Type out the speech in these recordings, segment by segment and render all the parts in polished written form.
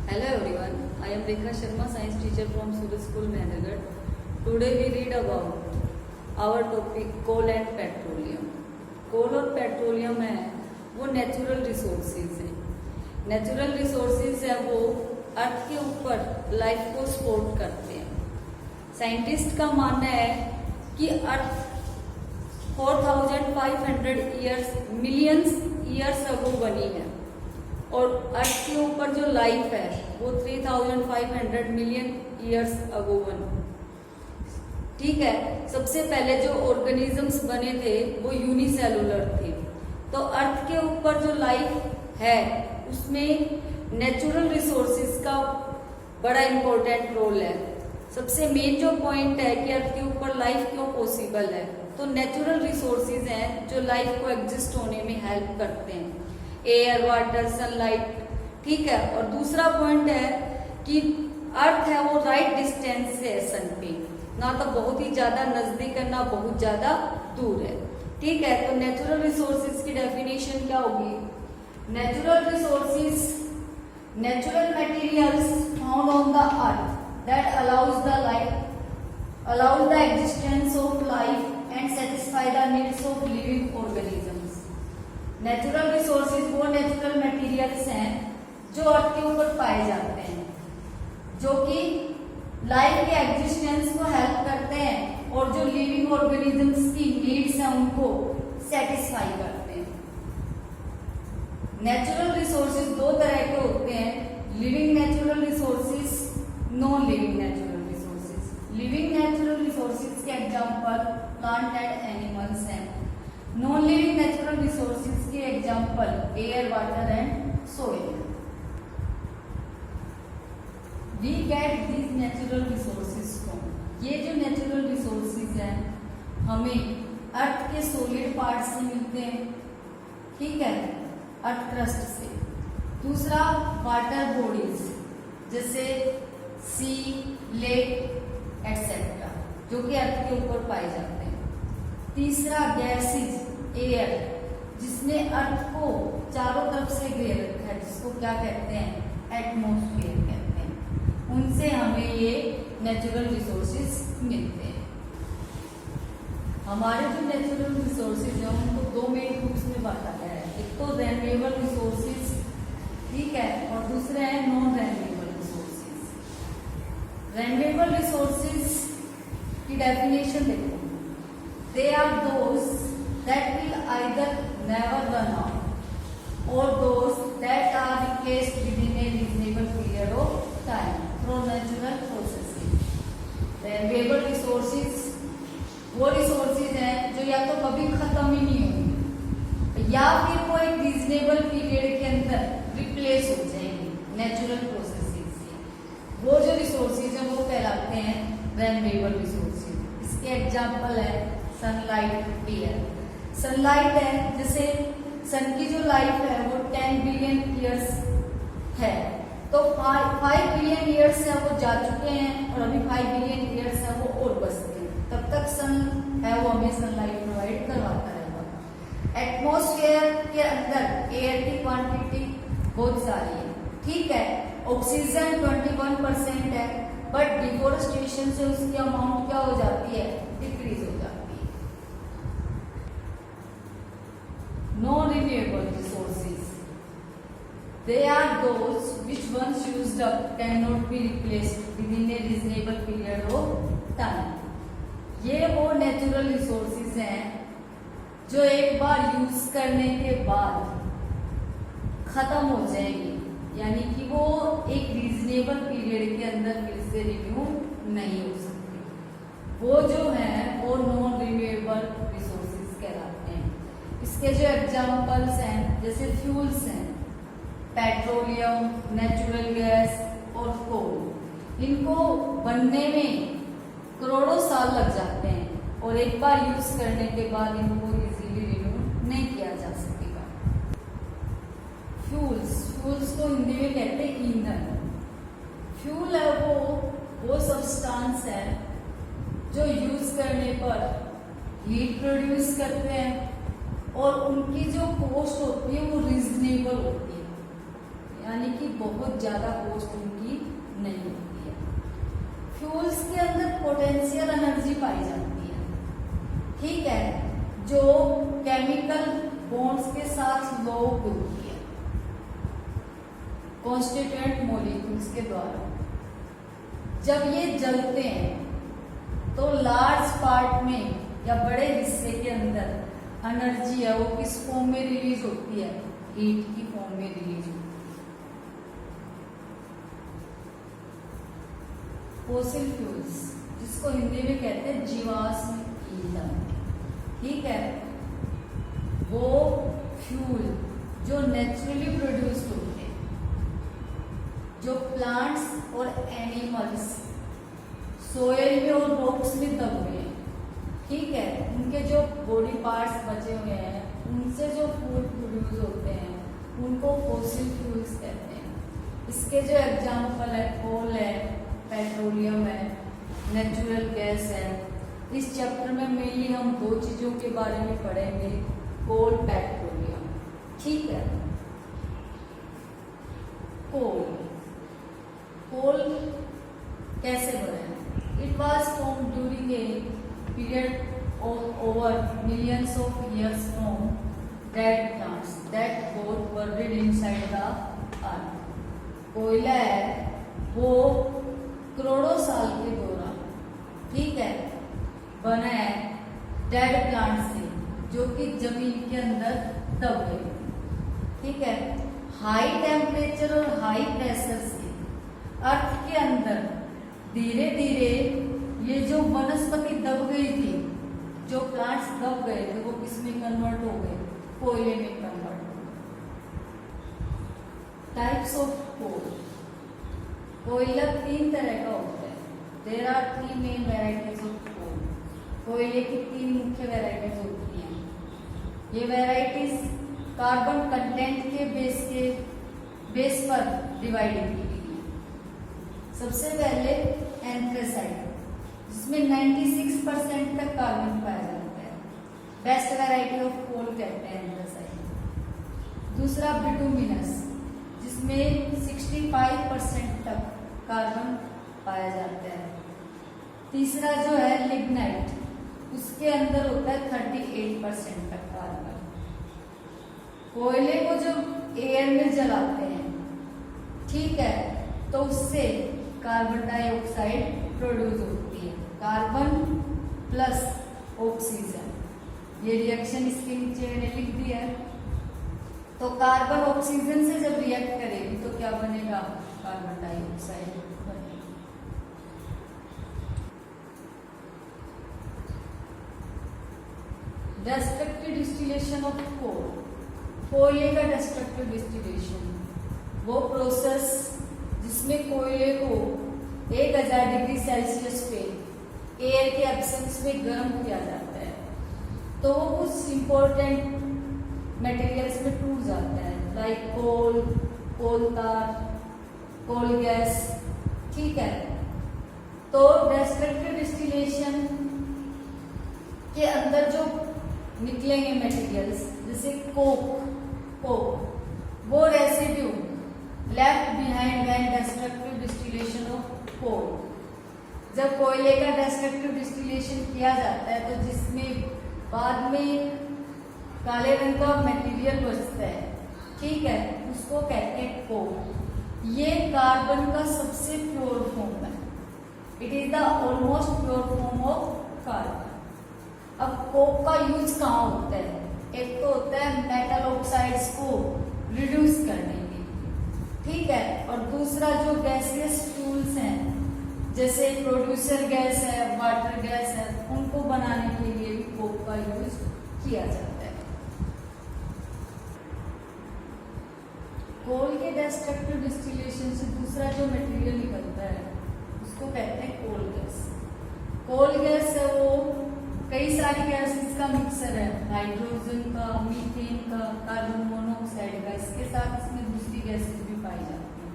Hello everyone, I am Rekha Sharma, science teacher from Suraj School, Mehergarh. Today we read about our topic coal and petroleum. कोल और petroleum है वो natural resources हैं। Natural resources है वो अर्थ के ऊपर life को सपोर्ट करते हैं। साइंटिस्ट का मानना है कि अर्थ 4500 ईयर्स मिलियंस ईयर्स अगो बनी है और अर्थ के ऊपर जो लाइफ है वो 3500 मिलियन ईयर्स अगो बनी। ठीक है, सबसे पहले जो ऑर्गेनिजम्स बने थे वो यूनिसेलुलर थे। तो अर्थ के ऊपर जो लाइफ है उसमें नेचुरल रिसोर्सेज का बड़ा इंपॉर्टेंट रोल है। सबसे मेन जो पॉइंट है कि अर्थ के ऊपर लाइफ क्यों पॉसिबल है, तो नेचुरल रिसोर्सेज हैं जो लाइफ को एग्जिस्ट होने में हेल्प करते हैं। Air, water, sunlight. ठीक है, और दूसरा पॉइंट है कि अर्थ है वो राइट डिस्टेंस से है सन पे, ना तो बहुत ही ज्यादा नजदीक है ना बहुत ज्यादा दूर है। ठीक है, तो नेचुरल रिसोर्सेज की डेफिनेशन क्या होगी? Natural resources, natural materials found on the earth that allows the existence of life and satisfy the needs of living organisms. Natural resources वो नेचुरल मटेरियल्स हैं जो अर्थ के ऊपर पाए जाते हैं, जो कि लाइफ के एग्जिस्टेंस को हेल्प करते हैं और जो लिविंग ऑर्गेनिजम्स की नीड्स हैं उनको सेटिस्फाई करते हैं। नेचुरल रिसोर्सेज दो तरह के होते हैं, living natural resources, non living natural resources. Living natural resources के एग्जांपल प्लांट एंड एनिमल्स हैं। नॉन लिविंग नेचुरल रिसोर्सेज के example air, water and soil. We get these natural resources from, ये जो नेचुरल रिसोर्सेज हैं हमें अर्थ के solid part से मिलते हैं। ठीक है, अर्थ क्रस्ट से। दूसरा वाटर बॉडीज जैसे सी, लेक एटसेट्रा, जो कि अर्थ के ऊपर पाए जाते हैं। तीसरा गैसेज, एयर, जिसने अर्थ को चारों तरफ से घेर रखा है, जिसको क्या कहते हैं? एटमॉस्फेयर कहते हैं। उनसे हमें ये नेचुरल रिसोर्सेज मिलते हैं। हमारे जो नेचुरल रिसोर्सेज हैं उनको दो मेन ग्रुप्स में बांटा गया है। एक तो रेन्यूएबल रिसोर्सेज, ठीक है, और दूसरे हैं non renewable resources. Renewable resources की डेफिनेशन देखो, they are those that will either never run out or those that are replaced within a reasonable period of time through natural processes. Renewable resources वो resources हैं जो या तो कभी खत्म ही नहीं होंगी या फिर वो एक रीजनेबल पीरियड के अंदर रिप्लेस हो जाएंगे नेचुरल प्रोसेसेस से। वो जो रिसोर्सेज हैं वो कहलाते हैं रेन्यूएबल रिसोर्सेज। इसके एग्जांपल है सनलाइट, एयर। सनलाइट है, जैसे सन की जो लाइफ है वो 10 बिलियन ईयर्स है, तो 5 बिलियन ईयर्स है वो जा चुके हैं और अभी 5 बिलियन ईयर्स है वो और बचते हैं। तब तक सन है वो हमें सनलाइट प्रोवाइड करवाता रहेगा। एटमॉस्फेयर के अंदर एयर की क्वांटिटी बहुत सारी है। ठीक है, ऑक्सीजन 21% है, बट डिफोरेस्टेशन से उसकी अमाउंट क्या हो जाती है? डिक्रीज हो जाती है। Non renewable resources, they are those which once used up can not be replaced within a reasonable period of time. ये वो नेचुरल रिसोर्सेज हैं जो एक बार यूज करने के बाद खत्म हो जाएंगे, यानी कि वो एक रीजनेबल पीरियड के अंदर फिर से रिन्यू नहीं हो सकती। वो जो है वो नॉन रिन्यूएबल रिसोर्सेज कहलाते हैं। इसके जो एग्जांपल्स हैं जैसे फ्यूल्स हैं, पेट्रोलियम, नेचुरल गैस और कोल। इनको बनने में करोड़ों साल लग जाते हैं और एक बार यूज करने के बाद इनको इजीली रिन्यू नहीं किया जा सकेगा। फ्यूल्स को हिंदी में कहते हैं ईंधन। फ्यूल है वो सब्सटेंस है जो यूज करने पर हीट प्रोड्यूस करते हैं और उनकी जो कॉस्ट होती है वो रीजनेबल होती है। यानी कि बहुत ज्यादा कॉस्ट उनकी नहीं होती है। फ्यूल्स के अंदर पोटेंशियल एनर्जी पाई जाती है, ठीक है, जो केमिकल बॉन्ड्स के साथ लॉक होती है कॉन्स्टिट्यूएंट मॉलिक्यूल्स के द्वारा। जब ये जलते हैं तो लार्ज पार्ट में या बड़े हिस्से के अंदर एनर्जी है वो किस फॉर्म में रिलीज होती है, हीट की फॉर्म में रिलीज होती है। फॉसिल फ्यूल्स, जिसको हिंदी में कहते हैं जीवाश्म ईंधन, ठीक है, वो फ्यूल जो नेचुरली प्रोड्यूस्ड होते हैं, जो प्लांट्स और एनिमल्स सोयल में और रॉक्स में दब हुए हैं, ठीक है, उनके जो बॉडी पार्ट्स बचे हुए हैं उनसे जो फूड प्रोड्यूस होते हैं उनको फॉसिल फ्यूल्स कहते हैं। इसके जो एग्जाम्पल है कोल है, पेट्रोलियम है, नेचुरल गैस है। इस चैप्टर में मेनली हम दो चीजों के बारे में पढ़ेंगे, कोल, पेट्रोलियम, ठीक है। कोल कैसे बना? It was form during a period of over millions of years from dead plants that got buried inside the earth। कोयला है वो करोड़ों साल के दौरान, ठीक है, बना है डेड प्लांट से जो कि जमीन के अंदर दब गए, ठीक है। हाई टेम्परेचर और हाई प्रेशर से अर्थ के अंदर धीरे धीरे ये जो वनस्पति दब गई थी, जो प्लांट्स दब गए थे, वो किसमें कन्वर्ट हो गए, कोयले में कन्वर्ट हो गए। टाइप्स ऑफ कोल, कोयला तीन तरह का होता है। There are 3 main varieties of coal. कोयले की 3 मुख्य वेराइटीज होती हैं। ये वेराइटीज कार्बन कंटेंट के बेस पर डिवाइडेड की गई है। सबसे पहले एंथ्रेसाइट, जिसमें 96% तक कार्बन पाया जाता है, बेस्ट वैरायटी ऑफ कोल कहते हैं एंथ्रेसाइट। दूसरा बिटुमिनस, जिसमें 65% तक कार्बन पाया जाता है। तीसरा जो है लिग्नाइट, उसके अंदर होता है 38% तक कार्बन। कोयले को जब एयर में जलाते हैं, ठीक है, तो उससे कार्बन डाइऑक्साइड प्रोड्यूस होती है, कार्बन प्लस ऑक्सीजन। ये रिएक्शन इसके नीचे मैंने लिख दिया है। तो कार्बन ऑक्सीजन से जब रिएक्ट करेगी तो क्या बनेगा, कार्बन डाइऑक्साइड बनेगा। डिस्ट्रक्टिव डिस्टिलेशन ऑफ कोल, कोयले का डिस्ट्रक्टिव डिस्टिलेशन वो प्रोसेस जिसमें कोयले को 1000 डिग्री सेल्सियस पे एयर के एब्सेंस में गर्म किया जाता है, तो वो कुछ इंपॉर्टेंट मटेरियल्स में टूट जाता है, लाइक कोल, कोल तार, कोल गैस, ठीक है। तो डिस्ट्रक्टिव डिस्टिलेशन के अंदर जो निकलेंगे मटेरियल्स, जैसे कोक, वो residue left behind when destructive distillation of coal. जब कोयले का डिस्ट्रक्टिव डिस्टिलेशन किया जाता है तो जिसमें बाद में काले रंग का मटेरियल बचता है, ठीक है, उसको कहते हैं कोक। ये कार्बन का सबसे प्योर फॉर्म है, it is the almost pure form of carbon. अब कोक का यूज कहाँ होता है? एक तो होता है मेटल ऑक्साइड्स को रिड्यूस करने के लिए, ठीक है, और दूसरा जो गैसियस फ्यूल्स हैं जैसे प्रोड्यूसर गैस है, वाटर गैस है, उनको बनाने के लिए भी कोक का यूज किया जाता है। कोल के डिस्ट्रक्टिव डिस्टिलेशन से दूसरा जो मटेरियल निकलता है उसको कहते हैं कोल गैस। कोल गैस है वो कई सारी गैसेस का मिक्सर है, हाइड्रोजन का, मीथेन का, कार्बन मोनोऑक्साइड का, इसके साथ इसमें दूसरी गैसेस भी पाई जाती हैं।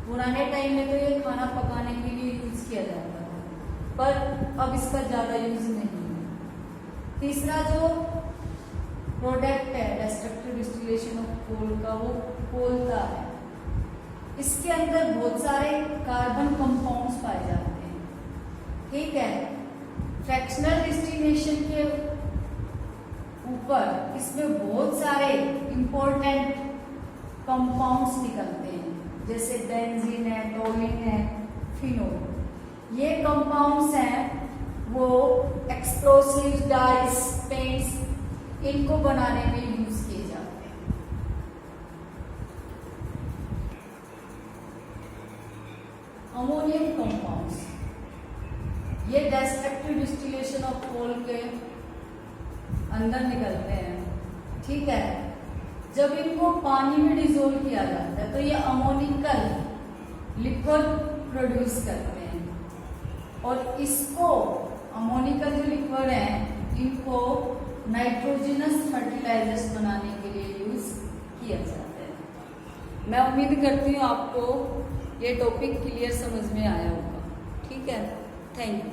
पुराने टाइम में तो ये खाना पकाने के लिए यूज किया जाता था, पर अब इसका ज्यादा यूज नहीं है। तीसरा जो प्रोडक्ट है डिस्ट्रक्टिव डिस्टिलेशन ऑफ कोल का, वो कोल तार है, इसके अंदर बहुत सारे कार्बन कंपाउंड्स पाए जाते हैं, ठीक है। फ्रैक्शनल डिस्टिलेशन के ऊपर इसमें बहुत सारे इंपॉर्टेंट कंपाउंड्स निकलते हैं, जैसे बेंजीन है, टोलिन है, फिनोल। ये कंपाउंड्स हैं वो एक्सप्लोसिव, डाइस, पेंट्स, इनको बनाने में यूज किए जाते हैं। अमोनियम कंपाउंड्स, ये डिस्ट्रक्टिव डिस्टिलेशन ऑफ कोल के अंदर निकलते हैं, ठीक है। जब इनको पानी में डिसोल्व किया जाता है तो ये अमोनिकल लिक्विड प्रोड्यूस करते हैं, और इसको अमोनिकल जो लिक्विड है इनको नाइट्रोजनस फर्टिलाइजर्स बनाने के लिए यूज किया जाता है। मैं उम्मीद करती हूँ आपको ये टॉपिक क्लियर समझ में आया होगा, ठीक है। Thank you.